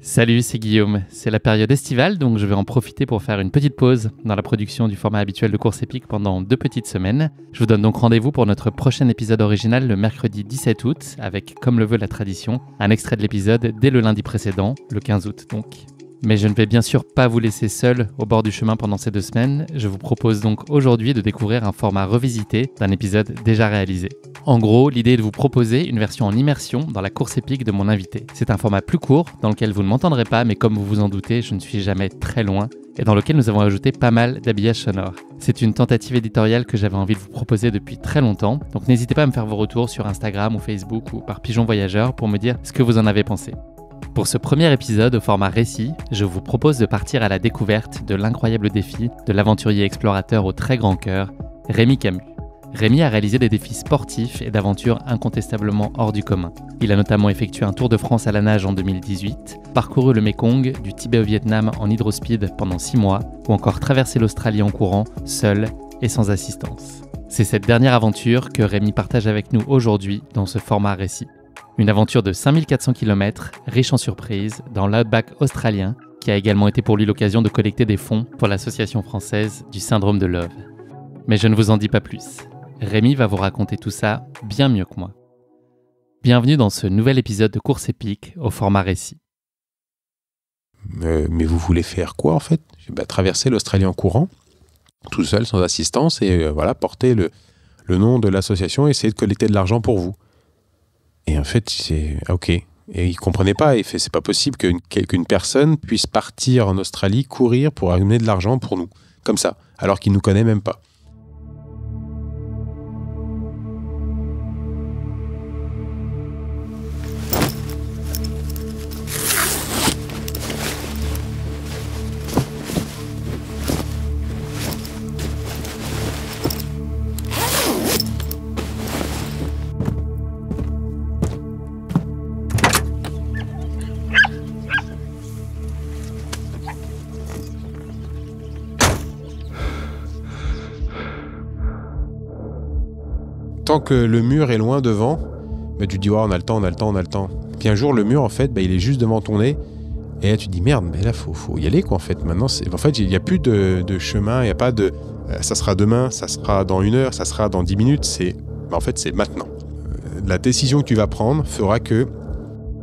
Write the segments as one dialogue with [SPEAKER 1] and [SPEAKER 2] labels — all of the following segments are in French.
[SPEAKER 1] Salut, c'est Guillaume. C'est la période estivale, donc je vais en profiter pour faire une petite pause dans la production du format habituel de Course Épique pendant 2 petites semaines. Je vous donne donc rendez-vous pour notre prochain épisode original le mercredi 17 août, avec, comme le veut la tradition, un extrait de l'épisode dès le lundi précédent, le 15 août donc. Mais je ne vais bien sûr pas vous laisser seul au bord du chemin pendant ces 2 semaines. Je vous propose donc aujourd'hui de découvrir un format revisité d'un épisode déjà réalisé. En gros, l'idée est de vous proposer une version en immersion dans la course épique de mon invité. C'est un format plus court dans lequel vous ne m'entendrez pas, mais comme vous vous en doutez, je ne suis jamais très loin et dans lequel nous avons ajouté pas mal d'habillage sonore. C'est une tentative éditoriale que j'avais envie de vous proposer depuis très longtemps, donc n'hésitez pas à me faire vos retours sur Instagram ou Facebook ou par Pigeon Voyageur pour me dire ce que vous en avez pensé. Pour ce premier épisode au format récit, je vous propose de partir à la découverte de l'incroyable défi de l'aventurier explorateur au très grand cœur, Rémi Camus. Rémi a réalisé des défis sportifs et d'aventures incontestablement hors du commun. Il a notamment effectué un Tour de France à la nage en 2018, parcouru le Mekong du Tibet au Vietnam en hydrospeed pendant 6 mois, ou encore traversé l'Australie en courant, seul et sans assistance. C'est cette dernière aventure que Rémi partage avec nous aujourd'hui dans ce format récit. Une aventure de 5400 km, riche en surprises, dans l'outback australien, qui a également été pour lui l'occasion de collecter des fonds pour l'association française du syndrome de Love. Mais je ne vous en dis pas plus. Rémi va vous raconter tout ça bien mieux que moi. Bienvenue dans ce nouvel épisode de Course Épique au format récit.
[SPEAKER 2] Mais vous voulez faire quoi en fait ? Traverser l'Australie en courant, tout seul, sans assistance, et porter le nom de l'association et essayer de collecter de l'argent pour vous. Et en fait, c'est ok. Et il comprenait pas. Il fait, c'est pas possible qu'une personne puisse partir en Australie, courir pour amener de l'argent pour nous, comme ça, alors qu'il nous connaît même pas. Tant que le mur est loin devant, tu te dis on a le temps. Puis un jour le mur en fait, il est juste devant ton nez et là tu te dis merde, mais là faut y aller quoi en fait. Maintenant il n'y a plus de chemin, il n'y a pas de ça sera demain, ça sera dans 1 heure, ça sera dans 10 minutes, c'est maintenant. La décision que tu vas prendre fera que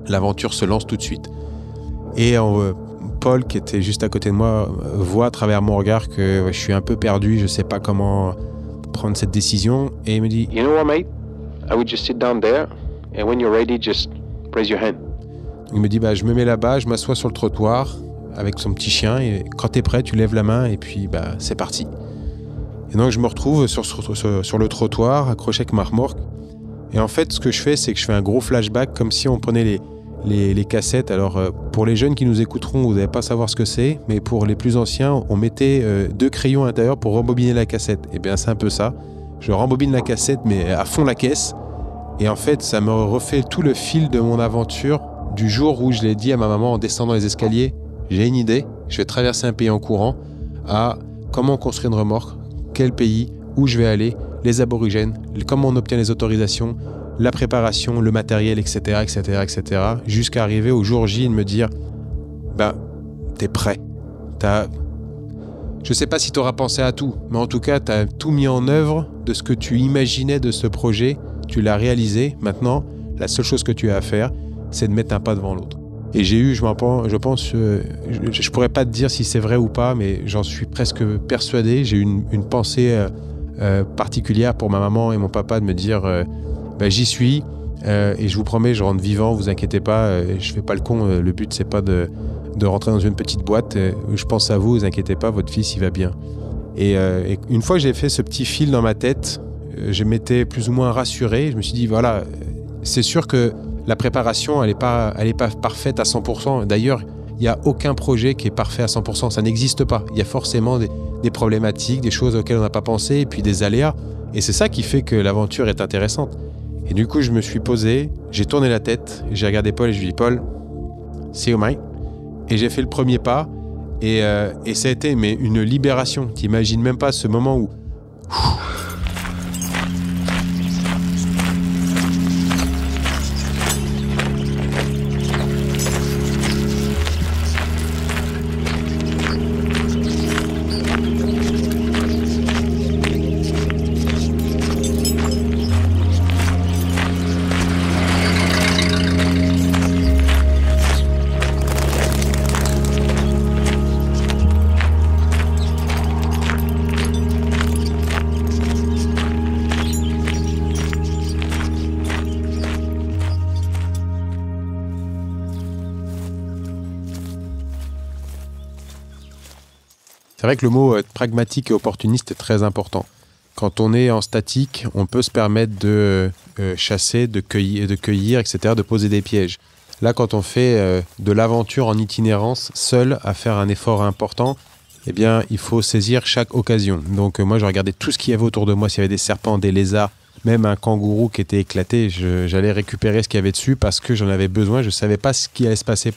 [SPEAKER 2] l'aventure se lance tout de suite. Et Paul qui était juste à côté de moi voit à travers mon regard que je suis un peu perdu, je sais pas comment prendre cette décision et il me dit
[SPEAKER 3] You know what, mate? I would just sit down there and when you're ready, just raise your hand.
[SPEAKER 2] Il me dit je me mets là-bas, je m'assois sur le trottoir avec son petit chien et quand t'es prêt, tu lèves la main et puis c'est parti. Et donc je me retrouve sur le trottoir accroché avec ma remorque et en fait ce que je fais c'est que je fais un gros flashback comme si on prenait les cassettes. Alors pour les jeunes qui nous écouteront, vous n'allez pas savoir ce que c'est, mais pour les plus anciens, on mettait 2 crayons à l'intérieur pour rembobiner la cassette. Et bien c'est un peu ça. Je rembobine la cassette, mais à fond la caisse. Et en fait, ça me refait tout le fil de mon aventure du jour où je l'ai dit à ma maman en descendant les escaliers. J'ai une idée, je vais traverser un pays en courant, à comment construire une remorque, quel pays, où je vais aller, les aborigènes, comment on obtient les autorisations, la préparation, le matériel, etc., jusqu'à arriver au jour J et de me dire t'es prêt. Je sais pas si t'auras pensé à tout, mais en tout cas, t'as tout mis en œuvre de ce que tu imaginais de ce projet, tu l'as réalisé. Maintenant, la seule chose que tu as à faire, c'est de mettre un pas devant l'autre. Et j'ai eu, je pense, je pourrais pas te dire si c'est vrai ou pas, mais j'en suis presque persuadé. J'ai eu une pensée particulière pour ma maman et mon papa de me dire j'y suis et je vous promets je rentre vivant, vous inquiétez pas, je fais pas le con, le but c'est pas de rentrer dans une petite boîte, je pense à vous inquiétez pas, votre fils il va bien. Et une fois que j'ai fait ce petit fil dans ma tête, je m'étais plus ou moins rassuré, je me suis dit voilà, c'est sûr que la préparation elle est pas parfaite à 100%, d'ailleurs il n'y a aucun projet qui est parfait à 100%, ça n'existe pas, il y a forcément des problématiques, des choses auxquelles on n'a pas pensé et puis des aléas, et c'est ça qui fait que l'aventure est intéressante. Et du coup, je me suis posé, j'ai tourné la tête, j'ai regardé Paul et je lui ai dit « Paul, see you, mate ». Et j'ai fait le premier pas et ça a été une libération. T'imagines même pas ce moment où C'est vrai que le mot pragmatique et opportuniste est très important. Quand on est en statique, on peut se permettre de chasser, de cueillir, etc., de poser des pièges. Là, quand on fait de l'aventure en itinérance, seul, à faire un effort important, eh bien, il faut saisir chaque occasion. Donc, moi, je regardais tout ce qu'il y avait autour de moi. S'il y avait des serpents, des lézards, même un kangourou qui était éclaté, j'allais récupérer ce qu'il y avait dessus parce que j'en avais besoin. Je ne savais pas ce qui allait se passer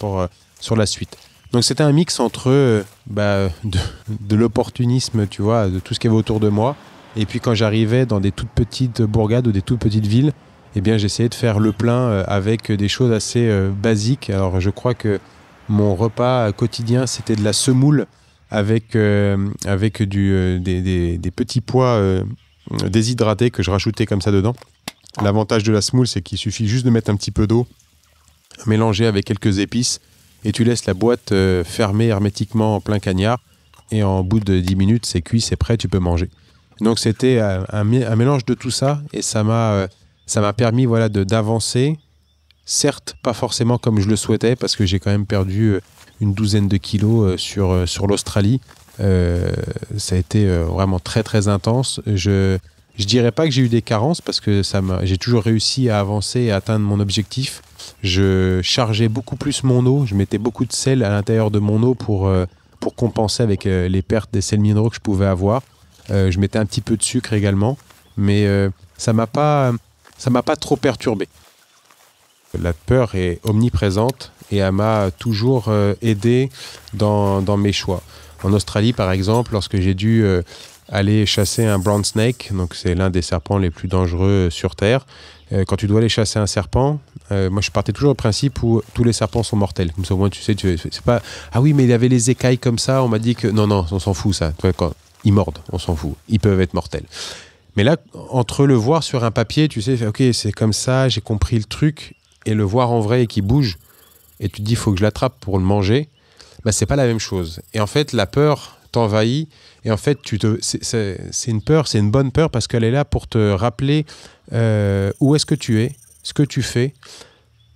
[SPEAKER 2] sur la suite. Donc, c'était un mix entre de l'opportunisme, tu vois, de tout ce qu'il y avait autour de moi. Et puis, quand j'arrivais dans des toutes petites bourgades ou des toutes petites villes, eh bien, j'essayais de faire le plein avec des choses assez basiques. Alors, je crois que mon repas quotidien, c'était de la semoule avec des petits pois déshydratés que je rajoutais comme ça dedans. L'avantage de la semoule, c'est qu'il suffit juste de mettre un petit peu d'eau, mélanger avec quelques épices, et tu laisses la boîte fermée hermétiquement en plein cagnard. Et en bout de 10 minutes, c'est cuit, c'est prêt, tu peux manger. Donc, c'était un mélange de tout ça, et ça m'a permis d'avancer, certes pas forcément comme je le souhaitais, parce que j'ai quand même perdu une douzaine de kilos sur l'Australie. Ça a été vraiment très très intense. Je dirais pas que j'ai eu des carences, parce que j'ai toujours réussi à avancer et à atteindre mon objectif. Je chargeais beaucoup plus mon eau, je mettais beaucoup de sel à l'intérieur de mon eau pour compenser avec les pertes des sels minéraux que je pouvais avoir. Je mettais un petit peu de sucre également, mais ça m'a pas trop perturbé. La peur est omniprésente et elle m'a toujours aidé dans mes choix. En Australie, par exemple, lorsque j'ai dû aller chasser un brown snake, donc c'est l'un des serpents les plus dangereux sur Terre, quand tu dois aller chasser un serpent, moi je partais toujours au principe où tous les serpents sont mortels. Comme ça, au moins, tu sais, c'est pas « Ah oui, mais il avait les écailles comme ça, on m'a dit que... » Non, on s'en fout ça. Quand ils mordent, on s'en fout. Ils peuvent être mortels. Mais là, entre le voir sur un papier, tu sais, ok, c'est comme ça, j'ai compris le truc, et le voir en vrai et qui bouge, et tu te dis, il faut que je l'attrape pour le manger, bah, c'est pas la même chose. Et en fait, la peur t'envahit, et en fait, c'est une peur, c'est une bonne peur, parce qu'elle est là pour te rappeler où est-ce que tu es, ce que tu fais,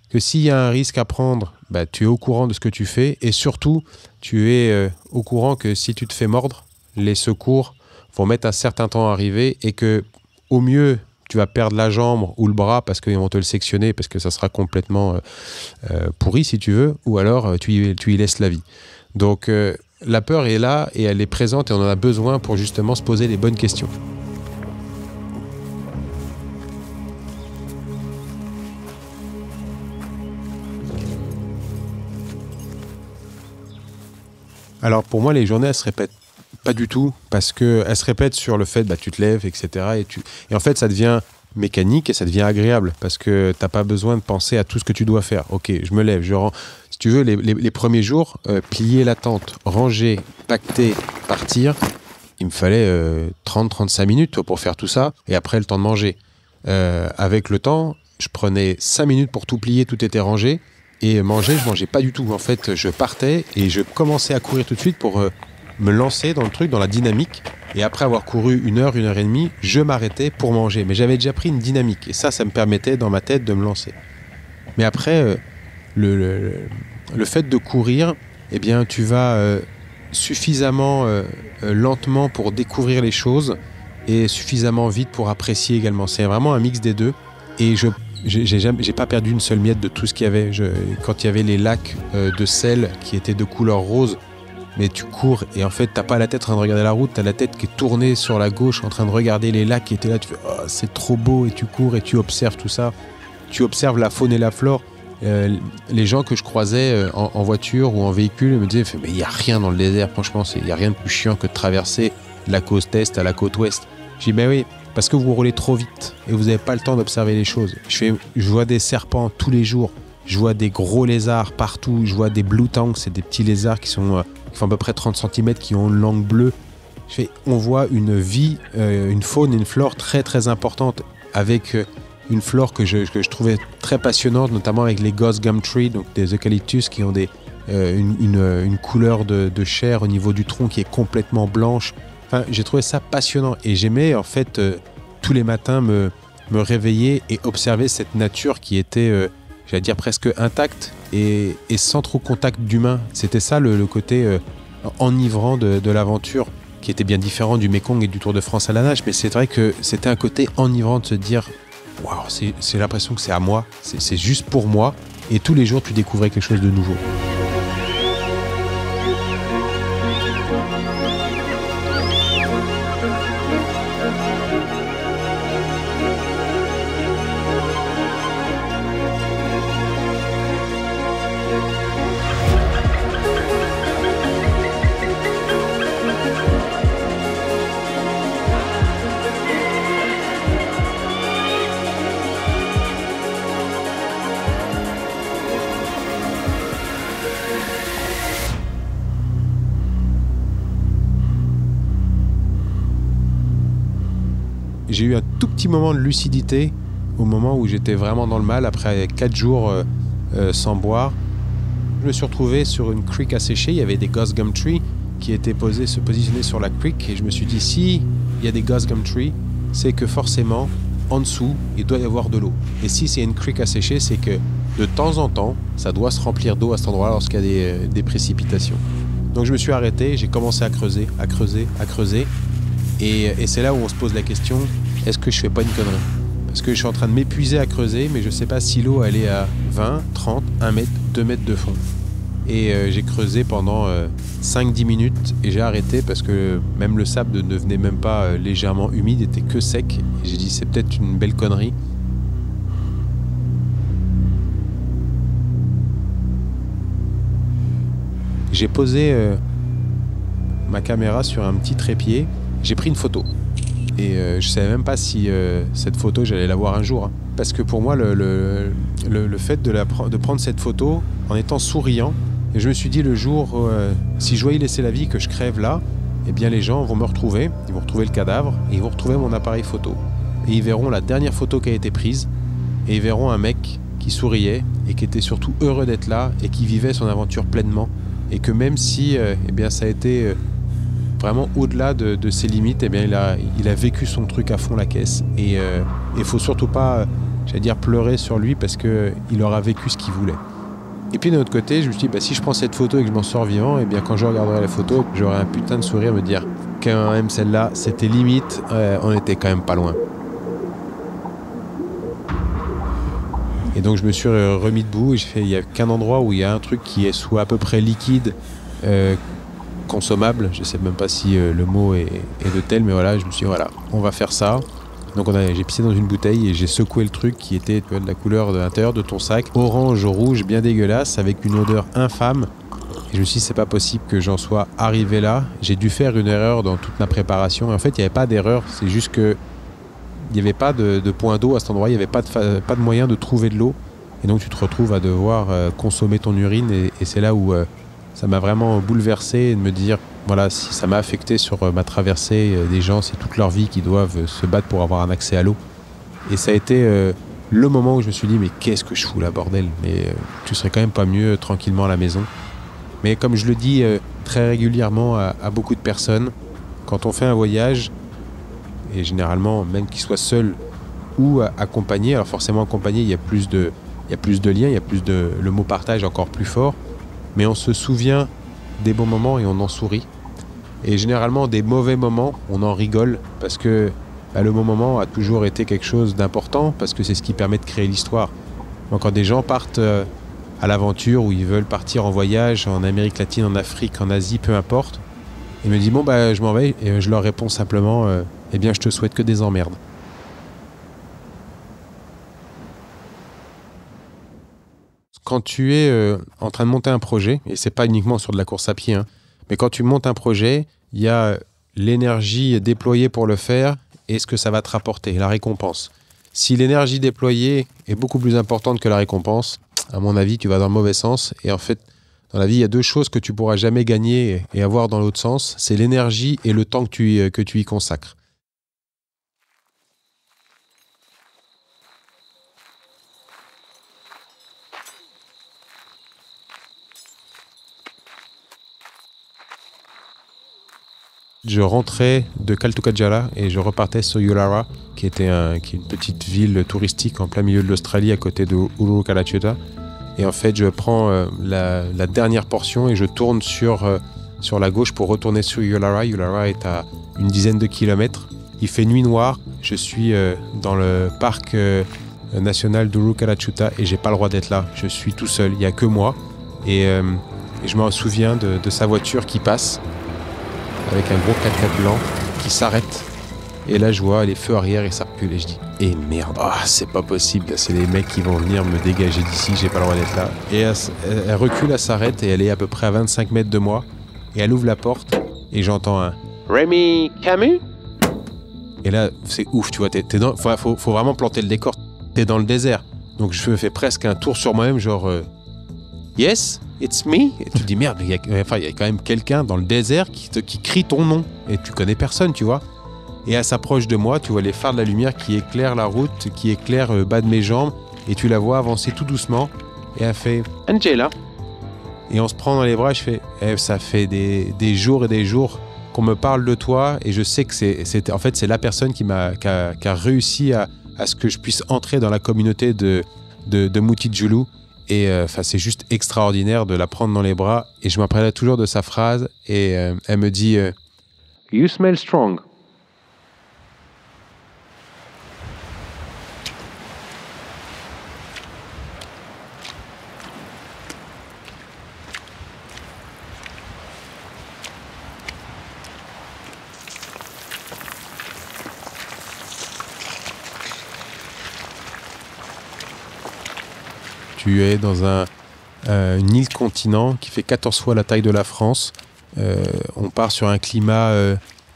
[SPEAKER 2] que s'il y a un risque à prendre, bah, tu es au courant de ce que tu fais, et surtout, tu es au courant que si tu te fais mordre, les secours vont mettre un certain temps à arriver, et que au mieux tu vas perdre la jambe ou le bras parce qu'ils vont te le sectionner, parce que ça sera complètement pourri si tu veux, ou alors tu y laisses la vie. Donc la peur est là et elle est présente, et on en a besoin pour justement se poser les bonnes questions. Alors pour moi, les journées, elles se répètent pas du tout, parce qu'elles se répètent sur le fait, tu te lèves, etc. Et en fait, ça devient mécanique et ça devient agréable, parce que t'as pas besoin de penser à tout ce que tu dois faire. Ok, je me lève, je rends. Si tu veux, les premiers jours, plier la tente, ranger, pacter, partir, il me fallait 30-35 minutes pour faire tout ça, et après le temps de manger. Avec le temps, je prenais 5 minutes pour tout plier, tout était rangé, et manger, je mangeais pas du tout. En fait, je partais et je commençais à courir tout de suite pour me lancer dans le truc, dans la dynamique. Et après avoir couru 1 heure, 1 heure et demie, je m'arrêtais pour manger. Mais j'avais déjà pris une dynamique. Et ça me permettait dans ma tête de me lancer. Mais après, le fait de courir, eh bien, tu vas suffisamment lentement pour découvrir les choses, et suffisamment vite pour apprécier également. C'est vraiment un mix des deux. Et j'ai pas perdu une seule miette de tout ce qu'il y avait. Quand il y avait les lacs de sel qui étaient de couleur rose, mais tu cours et en fait t'as pas la tête en train de regarder la route, t'as la tête qui est tournée sur la gauche en train de regarder les lacs qui étaient là, tu fais oh, c'est trop beau, et tu cours et tu observes tout ça, tu observes la faune et la flore. Les gens que je croisais en voiture ou en véhicule me disaient mais il n'y a rien dans le désert, franchement il n'y a rien de plus chiant que de traverser la côte est à la côte ouest. Je dis oui, parce que vous roulez trop vite et vous n'avez pas le temps d'observer les choses. Je vois des serpents tous les jours, je vois des gros lézards partout, je vois des blue tanks, c'est des petits lézards qui font à peu près 30 cm, qui ont une langue bleue. On voit une vie, une faune et une flore très très importante, avec une flore que je trouvais très passionnante, notamment avec les Ghost Gum Tree, donc des eucalyptus qui ont une couleur de chair au niveau du tronc qui est complètement blanche. Enfin, j'ai trouvé ça passionnant, et j'aimais en fait tous les matins me réveiller et observer cette nature qui était, j'allais dire presque intacte, et sans trop contact d'humain. C'était ça le côté enivrant de l'aventure, qui était bien différent du Mekong et du Tour de France à la nage. Mais c'est vrai que c'était un côté enivrant de se dire « Waouh, c'est l'impression que c'est à moi, c'est juste pour moi. » Et tous les jours, tu découvrais quelque chose de nouveau. J'ai eu un tout petit moment de lucidité au moment où j'étais vraiment dans le mal, après 4 jours sans boire. Je me suis retrouvé sur une creek asséchée, il y avait des Ghost Gum Trees qui étaient se positionner sur la creek, et je me suis dit, si il y a des Ghost Gum Trees, c'est que forcément, en dessous, il doit y avoir de l'eau. Et si c'est une creek asséchée, c'est que de temps en temps, ça doit se remplir d'eau à cet endroit-là lorsqu'il y a des précipitations. Donc je me suis arrêté, j'ai commencé à creuser. Et c'est là où on se pose la question, est-ce que je fais pas une connerie? Parce que je suis en train de m'épuiser à creuser, mais je sais pas si l'eau elle est à 20, 30, 1 mètre, 2 mètres de fond. Et j'ai creusé pendant 5-10 minutes et j'ai arrêté parce que même le sable ne devenait même pas légèrement humide, il était que sec. Et j'ai dit c'est peut-être une belle connerie. J'ai posé ma caméra sur un petit trépied, j'ai pris une photo. Et je savais même pas si cette photo j'allais la voir un jour. Hein. Parce que pour moi le fait de prendre cette photo en étant souriant, et je me suis dit le jour si je dois y laisser la vie, que je crève là, eh bien les gens vont me retrouver, ils vont retrouver le cadavre et ils vont retrouver mon appareil photo. Et ils verront la dernière photo qui a été prise et ils verront un mec qui souriait et qui était surtout heureux d'être là et qui vivait son aventure pleinement. Et que même si eh bien, ça a été vraiment au-delà de ses limites, eh bien, il a vécu son truc à fond la caisse. Et il faut surtout pas, j'allais dire, pleurer sur lui parce qu'il aura vécu ce qu'il voulait. Et puis d'un autre côté, je me suis dit, bah, si je prends cette photo et que je m'en sors vivant, eh bien, quand je regarderai la photo, j'aurai un putain de sourire, me dire quand même celle-là, c'était limite, on était quand même pas loin. Et donc je me suis remis debout et j'ai fait, il n'y a qu'un endroit où il y a un truc qui est soit à peu près liquide, consommable, je ne sais même pas si le mot est de tel, mais voilà, je me suis dit, voilà, on va faire ça. Donc j'ai pissé dans une bouteille et j'ai secoué le truc qui était de la couleur de l'intérieur de ton sac, orange, rouge, bien dégueulasse, avec une odeur infâme. Et je me suis dit, c'est pas possible que j'en sois arrivé là. J'ai dû faire une erreur dans toute ma préparation. Et en fait, il n'y avait pas d'erreur, c'est juste que il n'y avait pas de point d'eau à cet endroit, il n'y avait pas de moyen de trouver de l'eau. Et donc tu te retrouves à devoir consommer ton urine et c'est là où ça m'a vraiment bouleversé et de me dire, voilà, si ça m'a affecté sur ma traversée des gens, c'est toute leur vie qui doivent se battre pour avoir un accès à l'eau. Et ça a été le moment où je me suis dit, mais qu'est-ce que je fous là, bordel? Mais tu serais quand même pas mieux tranquillement à la maison. Mais comme je le dis très régulièrement à beaucoup de personnes, quand on fait un voyage, et généralement, même qu'il soit seul ou accompagné, alors forcément accompagné, il y a plus de liens, il y a le mot partage encore plus fort, mais on se souvient des bons moments et on en sourit. Et généralement, des mauvais moments, on en rigole, parce que le bon moment a toujours été quelque chose d'important, parce que c'est ce qui permet de créer l'histoire. Donc, quand des gens partent à l'aventure, ou ils veulent partir en voyage, en Amérique latine, en Afrique, en Asie, peu importe, ils me disent, bon, je m'en vais, et je leur réponds simplement, eh bien, je te souhaite que des emmerdes. Quand tu es en train de monter un projet, et c'est pas uniquement sur de la course à pied, hein, mais quand tu montes un projet, il y a l'énergie déployée pour le faire et ce que ça va te rapporter, la récompense. Si l'énergie déployée est beaucoup plus importante que la récompense, à mon avis, tu vas dans le mauvais sens. Et en fait, dans la vie, il y a 2 choses que tu pourras jamais gagner et avoir dans l'autre sens, c'est l'énergie et le temps que tu y consacres. Je rentrais de Kaltukatjala et je repartais sur Yulara, qui est une petite ville touristique en plein milieu de l'Australie, à côté de Uluru-Kalachuta. Et en fait, je prends la dernière portion et je tourne sur sur la gauche pour retourner sur Yulara. Yulara est à une dizaine de kilomètres. Il fait nuit noire. Je suis dans le parc national d'Uru-Kalachuta et j'ai pas le droit d'être là. Je suis tout seul, il n'y a que moi. Et je me souviens de sa voiture qui passe avec un gros 4x4 blanc qui s'arrête. Et là, je vois les feux arrière et ça recule. Et je dis, merde, c'est pas possible. C'est les mecs qui vont venir me dégager d'ici. J'ai pas le droit d'être là. Et elle recule, elle s'arrête et elle est à peu près à 25 mètres de moi. Et elle ouvre la porte et j'entends un Rémi Camus. Et là, c'est ouf, tu vois. Faut vraiment planter le décor. T'es dans le désert. Donc je me fais presque un tour sur moi-même, genre Yes, it's me. Et tu te dis merde, il y a quand même quelqu'un dans le désert qui crie ton nom. Et tu connais personne, tu vois. Et elle s'approche de moi, tu vois les phares de la lumière qui éclairent la route, qui éclairent le bas de mes jambes, et tu la vois avancer tout doucement, et elle fait « Angela !» Et on se prend dans les bras, je fais ça fait des jours et des jours qu'on me parle de toi, et je sais que c'est la personne qui a réussi à ce que je puisse entrer dans la communauté de Mutijulu, et c'est juste extraordinaire de la prendre dans les bras, et je m'appellerai toujours de sa phrase, et elle me dit « You smell strong !» Tu es dans une île-continent qui fait 14 fois la taille de la France. On part sur un climat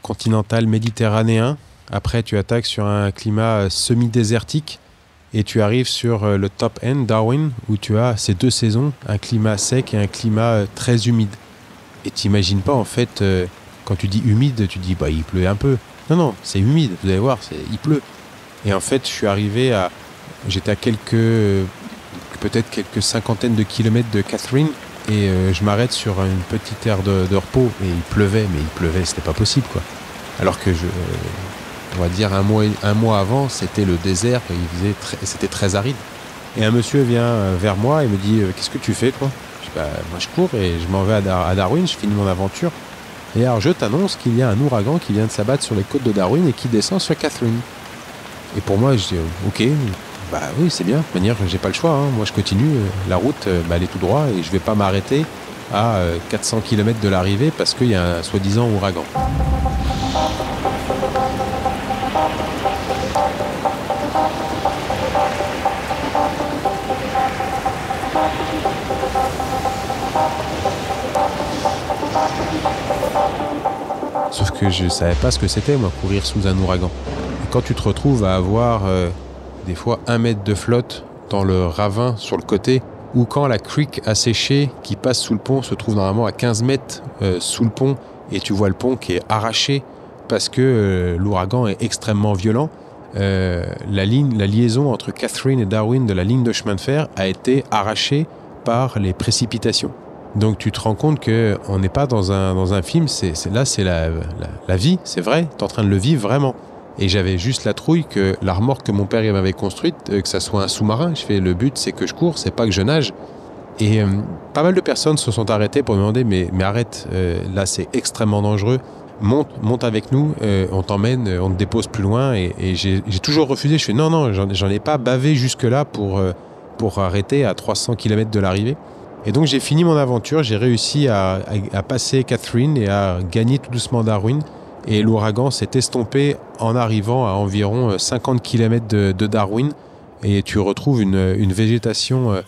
[SPEAKER 2] continental méditerranéen. Après, tu attaques sur un climat semi-désertique. Et tu arrives sur le top end, Darwin, où tu as ces deux saisons, un climat sec et un climat très humide. Et tu n'imagines pas, en fait, quand tu dis humide, tu dis il pleut un peu. Non, c'est humide, vous allez voir, il pleut. Et en fait, j'étais à peut-être quelques cinquantaines de kilomètres de Catherine et je m'arrête sur une petite aire de repos et il pleuvait, c'était pas possible quoi. Alors que on va dire un mois avant, c'était le désert, c'était très aride. Et un monsieur vient vers moi et me dit qu'est-ce que tu fais toi? Je dis moi je cours et je m'en vais à Darwin, je finis mon aventure. Et alors je t'annonce qu'il y a un ouragan qui vient de s'abattre sur les côtes de Darwin et qui descend sur Catherine. Et pour moi je dis ok. Oui, c'est bien. De toute manière, j'ai pas le choix. Moi, je continue. La route, elle est tout droit et je vais pas m'arrêter à 400 km de l'arrivée parce qu'il y a un soi-disant ouragan. Sauf que je savais pas ce que c'était, moi, courir sous un ouragan. Et quand tu te retrouves à avoir des fois 1 mètre de flotte dans le ravin sur le côté, ou quand la creek asséchée qui passe sous le pont se trouve normalement à 15 mètres sous le pont, et tu vois le pont qui est arraché parce que l'ouragan est extrêmement violent. La liaison entre Catherine et Darwin de la ligne de chemin de fer a été arrachée par les précipitations. Donc tu te rends compte qu'on n'est pas dans un film, c'est la vie, c'est vrai, tu es en train de le vivre vraiment. Et j'avais juste la trouille que la remorque que mon père m'avait construite, que ça soit un sous-marin. Je fais le but, c'est que je cours, c'est pas que je nage. Et pas mal de personnes se sont arrêtées pour me demander mais arrête, là c'est extrêmement dangereux. Monte avec nous, on t'emmène, on te dépose plus loin. Et j'ai toujours refusé. Je fais non, j'en ai pas bavé jusque-là pour arrêter à 300 km de l'arrivée. Et donc j'ai fini mon aventure, j'ai réussi à passer Catherine et à gagner tout doucement Darwin. Et l'ouragan s'est estompé en arrivant à environ 50 km de Darwin. Et tu retrouves une végétation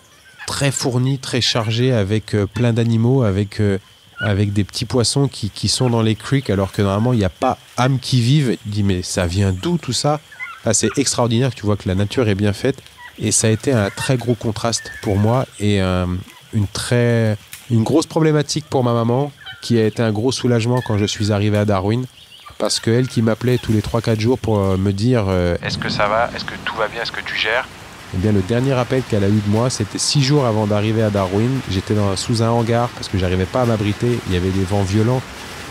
[SPEAKER 2] très fournie, très chargée, avec plein d'animaux, avec des petits poissons qui sont dans les creeks, alors que normalement, il n'y a pas âme qui vive. Tu te dis, mais ça vient d'où tout ça? C'est extraordinaire, tu vois que la nature est bien faite. Et ça a été un très gros contraste pour moi et une grosse problématique pour ma maman, qui a été un gros soulagement quand je suis arrivé à Darwin. Parce qu'elle qui m'appelait tous les 3-4 jours pour me dire est-ce que ça va, est-ce que tout va bien, est-ce que tu gères? Eh bien, le dernier appel qu'elle a eu de moi, c'était 6 jours avant d'arriver à Darwin. J'étais sous un hangar parce que j'arrivais pas à m'abriter. Il y avait des vents violents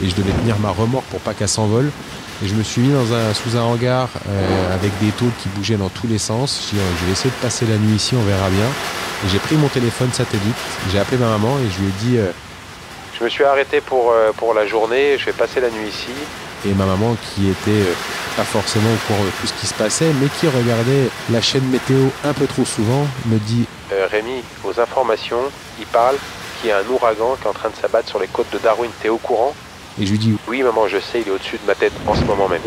[SPEAKER 2] et je devais tenir ma remorque pour pas qu'elle s'envole. Et je me suis mis sous un hangar avec des tôles qui bougeaient dans tous les sens. Je dis, je vais essayer de passer la nuit ici, on verra bien. Et j'ai pris mon téléphone satellite, j'ai appelé ma maman et je lui ai dit Je me suis arrêté pour la journée, je vais passer la nuit ici. Et ma maman qui était pas forcément au courant de tout ce qui se passait, mais qui regardait la chaîne météo un peu trop souvent, me dit Rémi, aux informations, il parle qu'il y a un ouragan qui est en train de s'abattre sur les côtes de Darwin, t'es au courant? Et je lui dis oui maman, je sais, il est au-dessus de ma tête en ce moment même.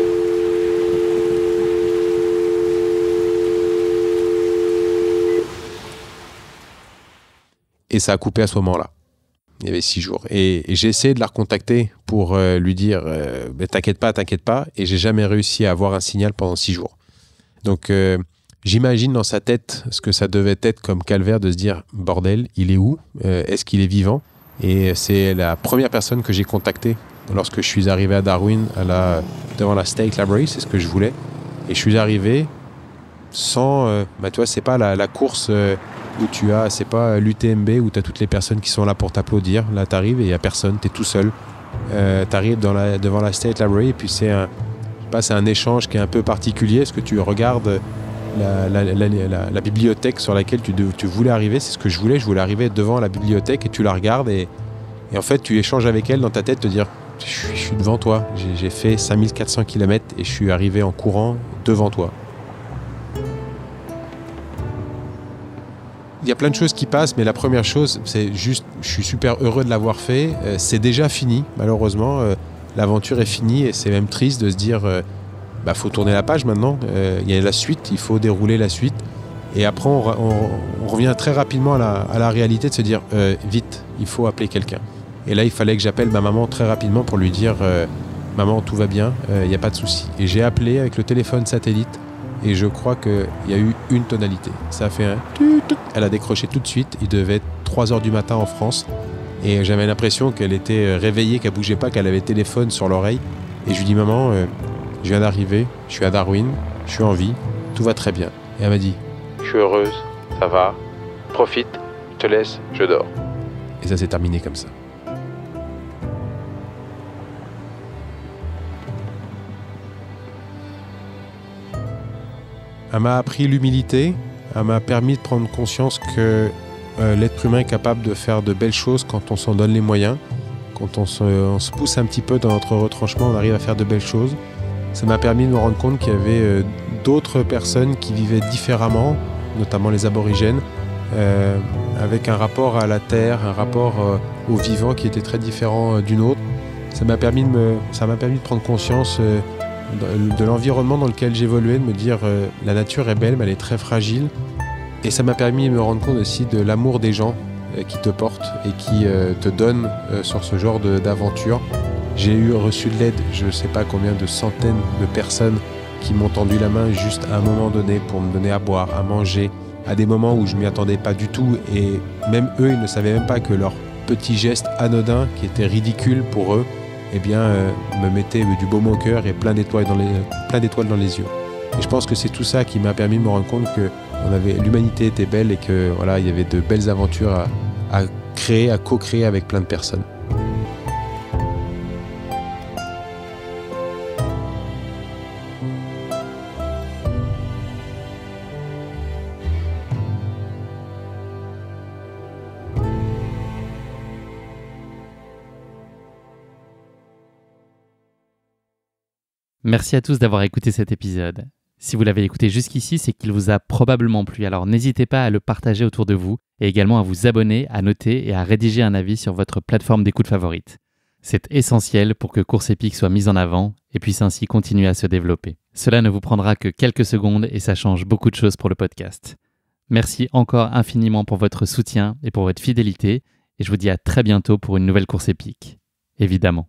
[SPEAKER 2] Et ça a coupé à ce moment-là. Il y avait 6 jours. Et j'ai essayé de la recontacter pour lui dire t'inquiète pas. Et j'ai jamais réussi à avoir un signal pendant 6 jours. Donc j'imagine dans sa tête ce que ça devait être comme calvaire de se dire bordel, il est où? Est-ce qu'il est vivant? Et c'est la première personne que j'ai contactée lorsque je suis arrivé à Darwin devant la State Library, c'est ce que je voulais. Et je suis arrivé sans... tu vois, c'est pas la course... où c'est pas l'UTMB où tu as toutes les personnes qui sont là pour t'applaudir. Là, tu arrives et il n'y a personne, tu es tout seul. Tu arrives devant la State Library et puis c'est un échange qui est un peu particulier parce que tu regardes la bibliothèque sur laquelle tu voulais arriver. C'est ce que je voulais arriver devant la bibliothèque et tu la regardes et en fait, tu échanges avec elle dans ta tête, te dire je suis devant toi, j'ai fait 5400 km et je suis arrivé en courant devant toi. Il y a plein de choses qui passent, mais la première chose, c'est juste, je suis super heureux de l'avoir fait. C'est déjà fini, malheureusement. L'aventure est finie et c'est même triste de se dire, faut tourner la page maintenant. Il y a la suite, il faut dérouler la suite. Et après, on revient très rapidement à la réalité de se dire, vite, il faut appeler quelqu'un. Et là, il fallait que j'appelle ma maman très rapidement pour lui dire, maman, tout va bien, il n'y a pas de souci. Et j'ai appelé avec le téléphone satellite. Et je crois qu'il y a eu une tonalité. Ça a fait un tut. Elle a décroché tout de suite. Il devait être 3h du matin en France. Et j'avais l'impression qu'elle était réveillée, qu'elle ne bougeait pas, qu'elle avait le téléphone sur l'oreille. Et je lui dis, maman, je viens d'arriver, je suis à Darwin, je suis en vie, tout va très bien. Et elle m'a dit, je suis heureuse, ça va, profite, je te laisse, je dors. Et ça s'est terminé comme ça. Elle m'a appris l'humilité, elle m'a permis de prendre conscience que l'être humain est capable de faire de belles choses quand on s'en donne les moyens. Quand on se pousse un petit peu dans notre retranchement, on arrive à faire de belles choses. Ça m'a permis de me rendre compte qu'il y avait d'autres personnes qui vivaient différemment, notamment les aborigènes, avec un rapport à la terre, un rapport au vivant qui était très différent du nôtre. Ça m'a permis de prendre conscience de l'environnement dans lequel j'évoluais, de me dire la nature est belle mais elle est très fragile, et ça m'a permis de me rendre compte aussi de l'amour des gens qui te portent et qui te donnent sur ce genre d'aventure. J'ai reçu de l'aide, je ne sais pas combien de centaines de personnes qui m'ont tendu la main juste à un moment donné pour me donner à boire, à manger, à des moments où je ne m'y attendais pas du tout, et même eux, ils ne savaient même pas que leur petit geste anodin qui était ridicule pour eux me mettait du baume au cœur et plein d'étoiles dans les yeux. Et je pense que c'est tout ça qui m'a permis de me rendre compte que l'humanité était belle et que voilà, il y avait de belles aventures à créer, à co-créer avec plein de personnes.
[SPEAKER 1] Merci à tous d'avoir écouté cet épisode. Si vous l'avez écouté jusqu'ici, c'est qu'il vous a probablement plu, alors n'hésitez pas à le partager autour de vous et également à vous abonner, à noter et à rédiger un avis sur votre plateforme d'écoute favorite. C'est essentiel pour que Course Épique soit mise en avant et puisse ainsi continuer à se développer. Cela ne vous prendra que quelques secondes et ça change beaucoup de choses pour le podcast. Merci encore infiniment pour votre soutien et pour votre fidélité et je vous dis à très bientôt pour une nouvelle Course Épique. Évidemment.